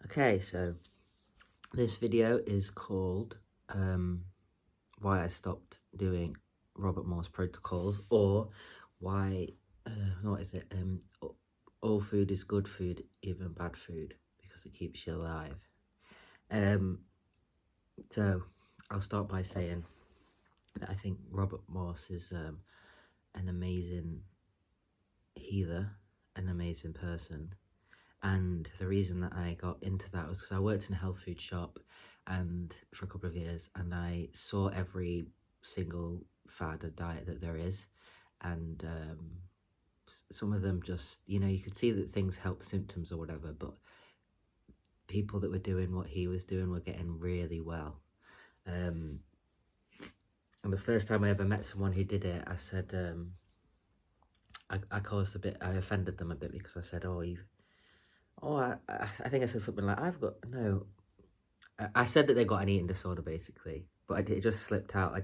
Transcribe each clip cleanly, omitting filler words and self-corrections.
Okay, so this video is called why I stopped doing Robert Morse protocols, or why what is it? All food is good food, even bad food, because it keeps you alive. So I'll start by saying that I think Robert Morse is an amazing healer, an amazing person. And the reason that I got into that was because I worked in a health food shop and for a couple of years, and I saw every single fad and diet that there is, and some of them just, you could see that things helped symptoms or whatever, but people that were doing what he was doing were getting really well. And the first time I ever met someone who did it, I said, I offended them a bit, because I said, I think I said something like, I said that they got an eating disorder, basically, but it just slipped out. I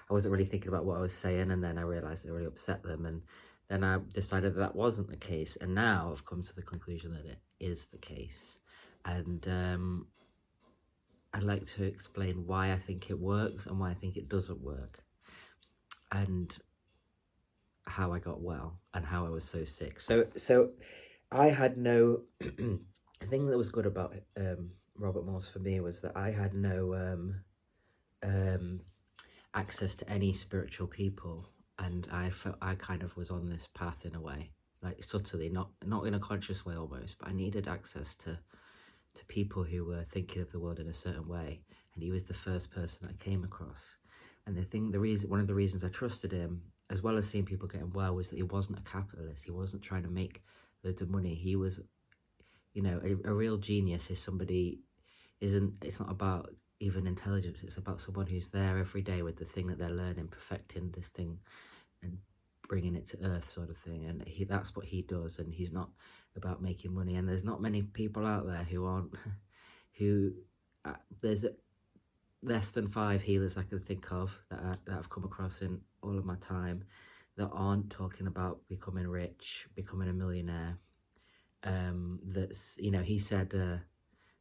wasn't really thinking about what I was saying, and then I realised it really upset them, and then I decided that wasn't the case, and now I've come to the conclusion that it is the case, and I'd like to explain why I think it works and why I think it doesn't work, and how I got well, and how I was so sick. So I had no... the thing that was good about Robert Morse for me was that I had no access to any spiritual people, and I felt I kind of was on this path in a way, like subtly, not in a conscious way almost, but I needed access to people who were thinking of the world in a certain way, and he was the first person I came across. And one of the reasons I trusted him, as well as seeing people getting well, was that he wasn't a capitalist. He wasn't trying to make loads of money. He was, a real genius is somebody it's not about even intelligence, it's about someone who's there every day with the thing that they're learning, perfecting this thing and bringing it to earth, sort of thing. And that's what he does, and he's not about making money. And there's not many people out there who aren't there's less than 5 healers I can think of that I've come across in all of my time that aren't talking about becoming rich, becoming a millionaire. He said,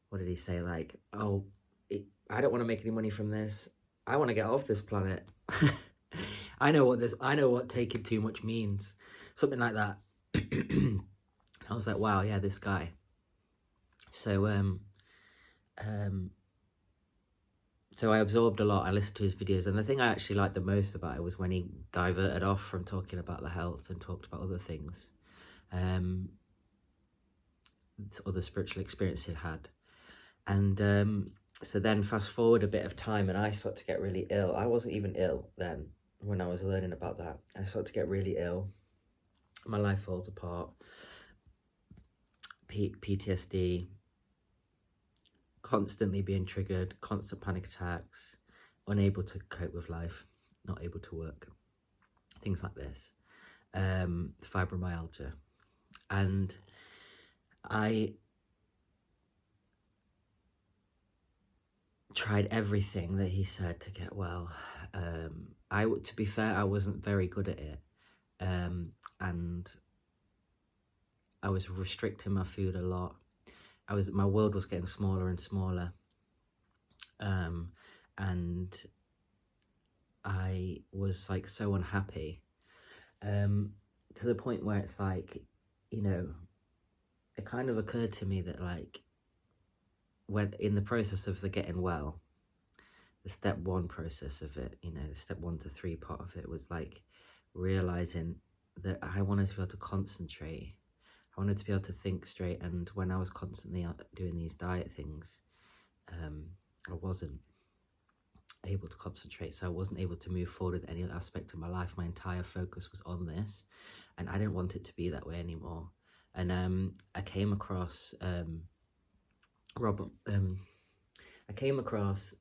what did he say? Like, I don't want to make any money from this. I want to get off this planet. I know what taking too much means. Something like that. I was like, wow, yeah, this guy. So I absorbed a lot. I listened to his videos, and the thing I actually liked the most about it was when he diverted off from talking about the health and talked about other things, other spiritual experiences he'd had. And so then fast forward a bit of time, and I started to get really ill. I wasn't even ill then when I was learning about that. I started to get really ill. My life falls apart. PTSD, constantly being triggered, constant panic attacks, unable to cope with life, not able to work, things like this, fibromyalgia. And I tried everything that he said to get well. To be fair, I wasn't very good at it, and I was restricting my food a lot. My world was getting smaller and smaller, and I was like so unhappy, to the point where it's like, it kind of occurred to me that, like, when in the process of the getting well, the step 1 process of it, the step 1 to 3 part of it was like realizing that I wanted to be able to concentrate. I wanted to be able to think straight, and when I was constantly doing these diet things, I wasn't able to concentrate, so I wasn't able to move forward with any other aspect of my life. My entire focus was on this, and I didn't want it to be that way anymore. And I came across I came across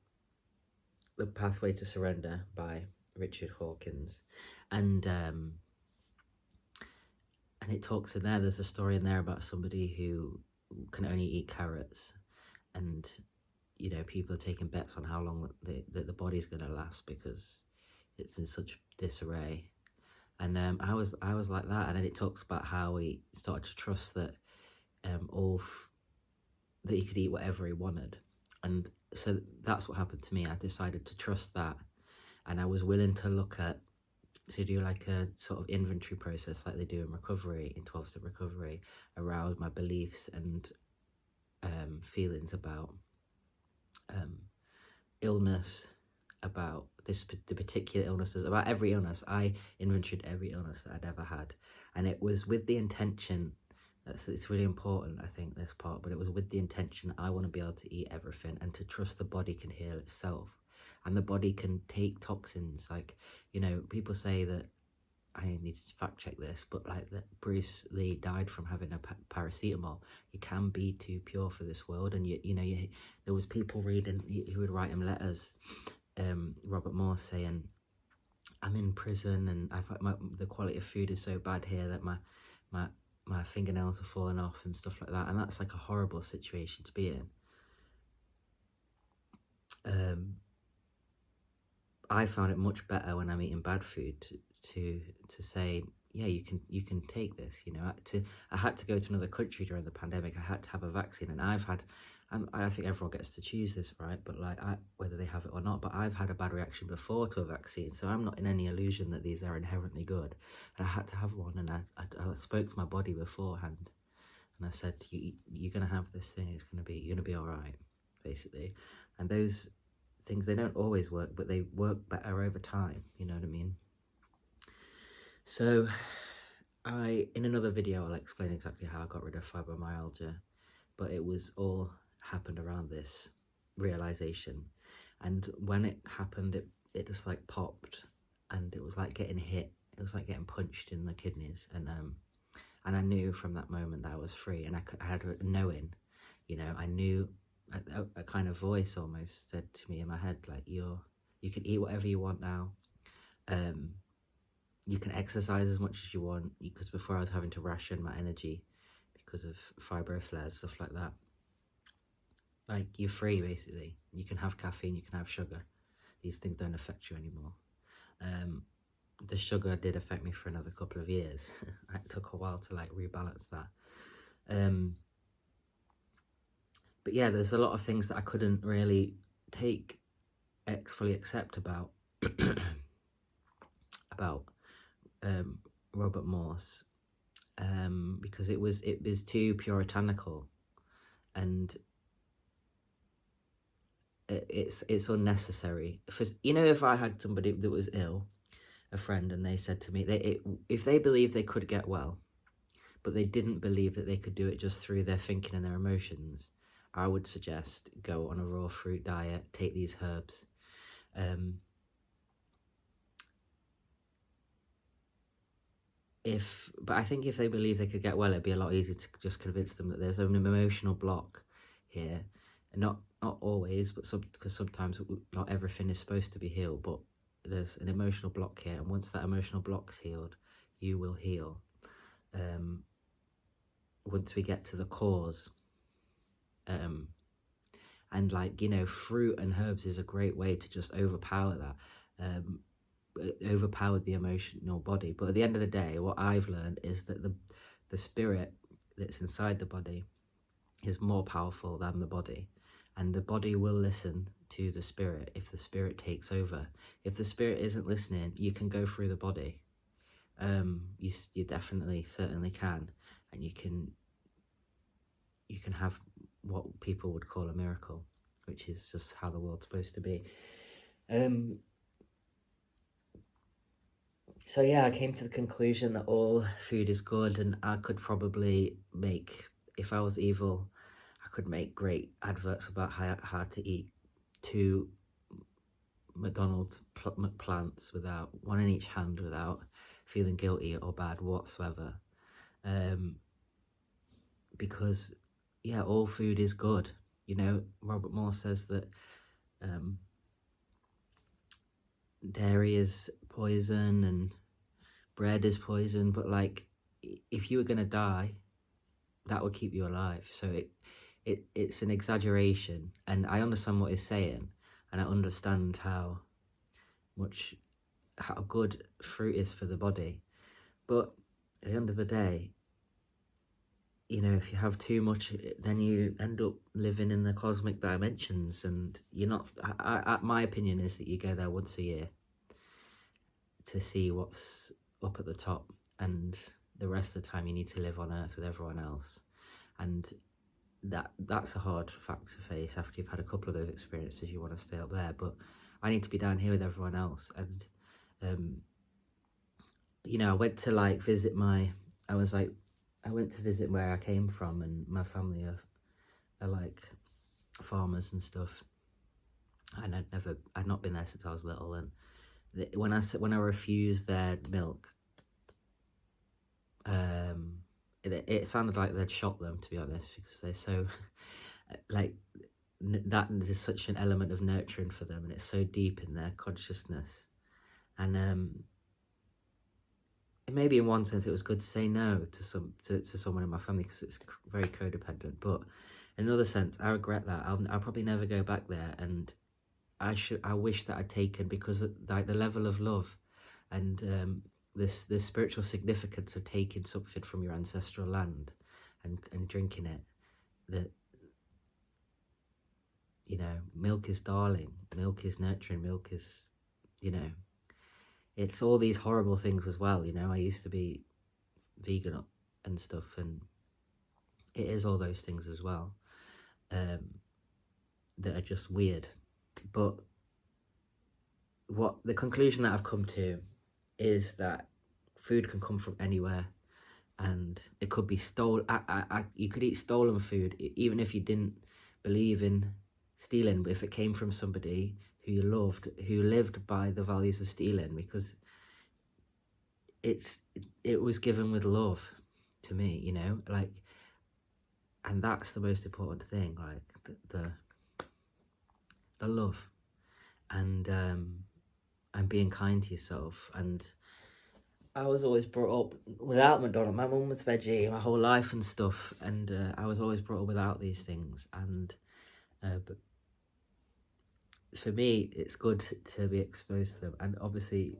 The Pathway to Surrender by Richard Hawkins, and it talks in there's a story in there about somebody who can only eat carrots, and people are taking bets on how long the body's going to last because it's in such disarray. And I was like that. And then it talks about how he started to trust that all that he could eat whatever he wanted. And so that's what happened to me. I decided to trust that, and I was willing to do like a sort of inventory process like they do in recovery, in 12-step recovery, around my beliefs and feelings about illness, about the particular illnesses, about every illness. I inventoried every illness that I'd ever had, and it was with the intention. It's really important, I think, this part, but it was with the intention I want to be able to eat everything and to trust the body can heal itself, and the body can take toxins. Like, people say that, I need to fact check this, but like that Bruce Lee died from having a paracetamol. You can be too pure for this world, and there was people reading who would write him letters. Robert Morse saying, "I'm in prison, and the quality of food is so bad here that my fingernails are falling off and stuff like that," and that's like a horrible situation to be in. I found it much better when I'm eating bad food to say, yeah, you can take this. I had to go to another country during the pandemic. I had to have a vaccine, and I think everyone gets to choose this, right? But whether they have it or not. But I've had a bad reaction before to a vaccine, so I'm not in any illusion that these are inherently good. And I had to have one, and I spoke to my body beforehand, and I said, you're gonna have this thing. You're gonna be all right, basically. And those things, they don't always work, but they work better over time. You know what I mean? So in another video, I'll explain exactly how I got rid of fibromyalgia, but it was all happened around this realization. And when it happened, it just like popped, and it was like getting hit. It was like getting punched in the kidneys, and I knew from that moment that I was free, and I had a knowing, I knew a kind of voice almost said to me in my head, like, you can eat whatever you want now. You can exercise as much as you want, because before I was having to ration my energy because of fibro flares, stuff like that. Like, you're free, basically. You can have caffeine, you can have sugar. These things don't affect you anymore. The sugar did affect me for another couple of years. It took a while to like rebalance that. But yeah, there's a lot of things that I couldn't really fully accept about Robert Morse, because it was too puritanical, and it's unnecessary. If I had somebody that was ill, a friend, and they said to me, if they believed they could get well, but they didn't believe that they could do it just through their thinking and their emotions, I would suggest go on a raw fruit diet, take these herbs. But I think if they believe they could get well, it'd be a lot easier to just convince them that there's an emotional block here. Not always, but because sometimes not everything is supposed to be healed, but there's an emotional block here, and once that emotional block's healed, you will heal. Once we get to the cause, and fruit and herbs is a great way to just overpower that, overpower the emotional body. But at the end of the day, what I've learned is that the spirit that's inside the body is more powerful than the body, and the body will listen to the spirit if the spirit takes over. If the spirit isn't listening, you can go through the body. You definitely, certainly can, and you can have what people would call a miracle, which is just how the world's supposed to be. So yeah, I came to the conclusion that all food is good, and I could probably if I was evil, I could make great adverts about how to eat 2 McDonald's McPlants without one in each hand, without feeling guilty or bad whatsoever. Because yeah, all food is good. Robert Morse says that dairy is poison and bread is poison, but like, if you were gonna die, that would keep you alive. So it's an exaggeration, and I understand what he's saying, and I understand how good fruit is for the body, but at the end of the day, you know, if you have too much, then you end up living in the cosmic dimensions, and you're not. My opinion is that you go there once a year to see what's up at the top, and the rest of the time you need to live on Earth with everyone else, and that's a hard fact to face after you've had a couple of those experiences. You want to stay up there, but I need to be down here with everyone else, and you know, I went to like visit I went to visit where I came from, and my family are like farmers and stuff, and I'd not been there since I was little, and when I refused their milk, it sounded like they'd shot them, to be honest, because they're so like that is such an element of nurturing for them, and it's so deep in their consciousness, and maybe in one sense it was good to say no to someone in my family because it's very codependent, but in another sense I regret that. I'll probably never go back there, and I wish that I'd taken, because like the level of love and this spiritual significance of taking something from your ancestral land and drinking it, that, you know, milk is darling, milk is nurturing, milk is, you know, it's all these horrible things as well. You know, I used to be vegan and stuff, and it is all those things as well, that are just weird. But what the conclusion that I've come to is that food can come from anywhere, and it could be stolen. You could eat stolen food even if you didn't believe in stealing, but if it came from somebody who you loved, who lived by the values of stealing, because it was given with love to me, you know, like, and that's the most important thing, like the love, and being kind to yourself. And I was always brought up without McDonald's. My mum was veggie my whole life and stuff, and I was always brought up without these things, and but for me it's good to be exposed to them. And obviously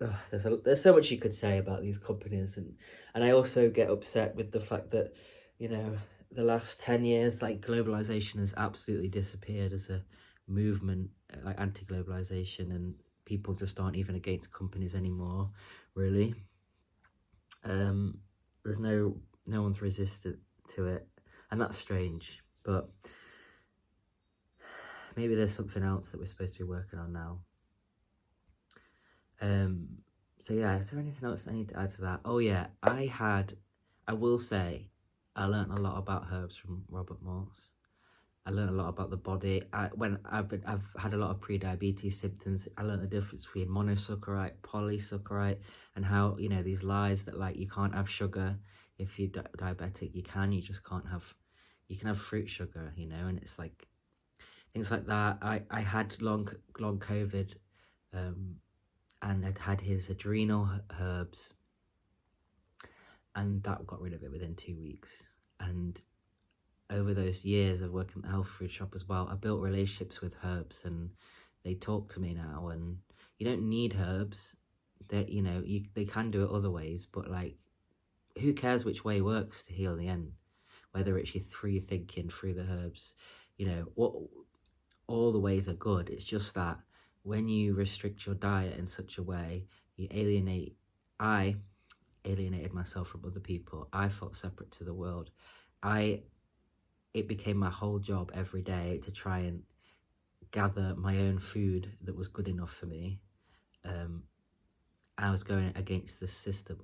there's so much you could say about these companies, and I also get upset with the fact that, you know, the last 10 years, like, globalization has absolutely disappeared as a movement, like anti-globalization, and people just aren't even against companies anymore, really. There's no one's resistant to it, and that's strange, but maybe there's something else that we're supposed to be working on now. So yeah, is there anything else I need to add to that? Oh yeah, I will say, I learned a lot about herbs from Robert Morse. I learned a lot about the body. When I've had a lot of pre-diabetes symptoms, I learned the difference between monosaccharide, polysaccharide, and how, you know, these lies that, like, you can't have sugar if you're diabetic. You just can't have, you can have fruit sugar, you know, and it's like things like that. I had long COVID, and I'd had his adrenal herbs, and that got rid of it within 2 weeks. And over those years of working at the health food shop as well, I built relationships with herbs, and they talk to me now. And you don't need herbs, that, you know, they can do it other ways, but, like, who cares which way works to heal the end, whether it's through your thinking, through the herbs, you know, what, all the ways are good. It's just that when you restrict your diet in such a way, I alienated myself from other people. I felt separate to the world. It became my whole job every day to try and gather my own food that was good enough for me. I was going against the system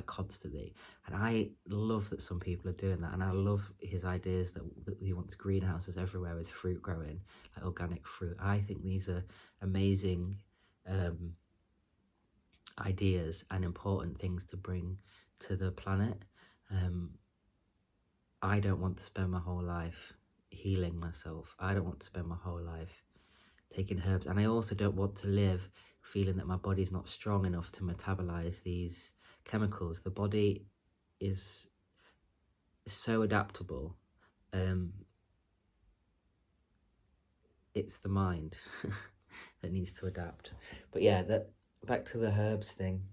constantly, and I love that some people are doing that, and I love his ideas that he wants greenhouses everywhere with fruit growing, like organic fruit. I think these are amazing ideas and important things to bring to the planet. I don't want to spend my whole life healing myself. I don't want to spend my whole life taking herbs, and I also don't want to live feeling that my body's not strong enough to metabolize these chemicals. The body is so adaptable. It's the mind that needs to adapt. But yeah, back to the herbs thing,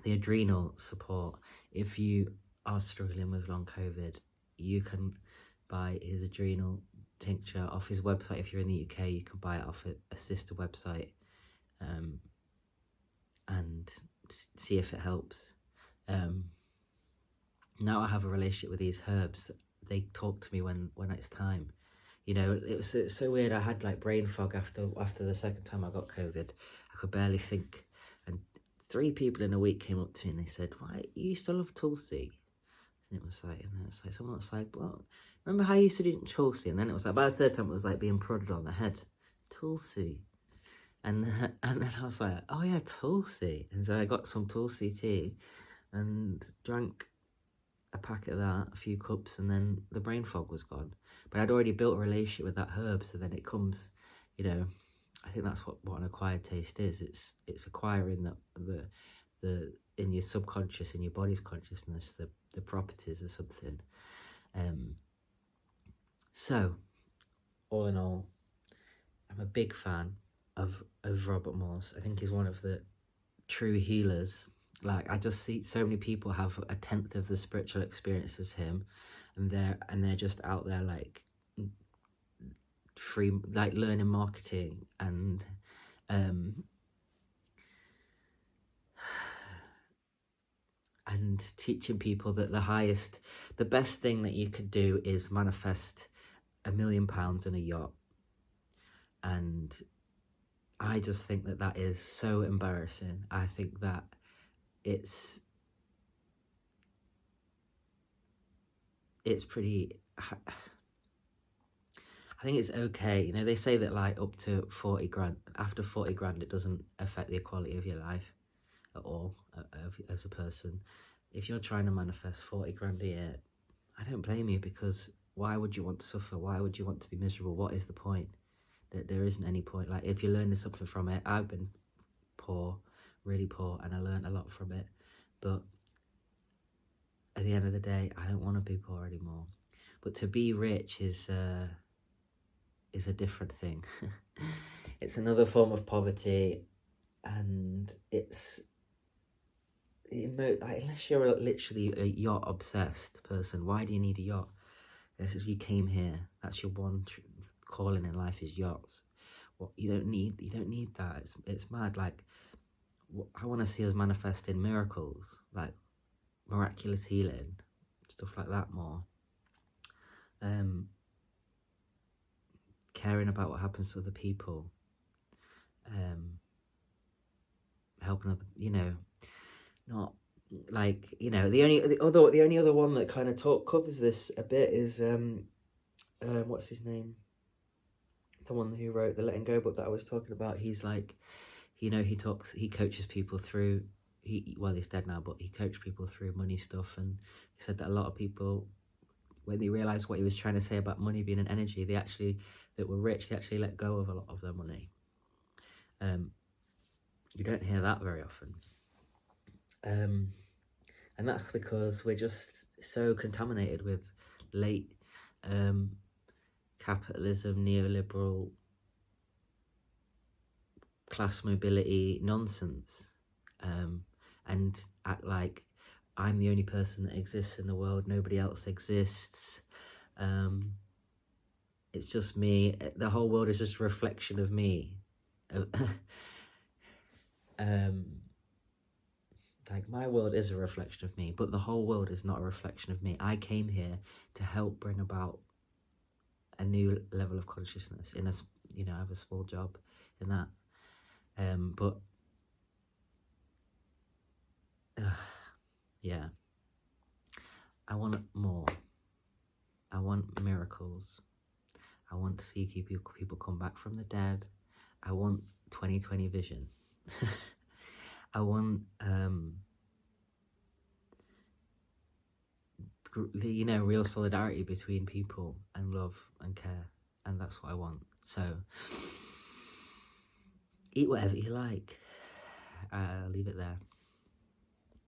the adrenal support. If you are struggling with long COVID, you can buy his adrenal tincture off his website. If you're in the UK, you can buy it off a sister website, and see if it helps. Now I have a relationship with these herbs. They talk to me when it's time. You know, it's so weird. I had like brain fog after the second time I got COVID. I could barely think. And 3 people in a week came up to me and they said, "Why you used to love Tulsi?" And it was like, and then it's like someone was like, "Well, remember how you used to do Tulsi?" And then it was like, by the 3rd time, it was like being prodded on the head, Tulsi. And then I was like, "Oh yeah, Tulsi." And so I got some Tulsi tea and drank a packet of that, a few cups, and then the brain fog was gone. But I'd already built a relationship with that herb, so then it comes, you know, I think that's what an acquired taste is. It's acquiring the in your subconscious, in your body's consciousness, the properties of something. So, all in all, I'm a big fan of Robert Morse. I think he's one of the true healers. Like, I just see so many people have a 10th of the spiritual experience as him, and they're just out there like free, like learning marketing and and teaching people that the best thing that you could do is manifest £1 million and a yacht. And I just think that is so embarrassing. I think that it's pretty, I think it's okay. You know, they say that like up to 40 grand, after 40 grand, it doesn't affect the quality of your life at all as a person. If you're trying to manifest 40 grand a year, I don't blame you, because why would you want to suffer? Why would you want to be miserable? What is the point? There isn't any point. Like, if you're learning something from it, I've been poor, really poor, and I learned a lot from it. But at the end of the day, I don't want to be poor anymore. But to be rich is a different thing. It's another form of poverty, and it's unless you're literally a yacht obsessed person. Why do you need a yacht? This is, you came here. That's your one calling in life, is yachts. What you don't need that. It's mad. Like, I want to see us manifesting miracles, like miraculous healing, stuff like that more. Caring about what happens to other people, helping other, you know, not like, you know, the only other one that kind of covers this a bit is what's his name, the one who wrote the Letting Go book that I was talking about. He's like, you know, he coaches people through, he's dead now, but he coached people through money stuff, and he said that a lot of people, when they realised what he was trying to say about money being an energy, that were rich, they actually let go of a lot of their money. You don't hear that very often. And that's because we're just so contaminated with late capitalism, neoliberal, class mobility nonsense, and act like I'm the only person that exists in the world, nobody else exists. It's just me. The whole world is just a reflection of me. Like, my world is a reflection of me, but the whole world is not a reflection of me. I came here to help bring about a new level of consciousness. I have a small job in that. But yeah, I want more. I want miracles. I want to see people come back from the dead. I want 2020 vision. I want, real solidarity between people, and love and care. And that's what I want. So, eat whatever you like. I'll leave it there.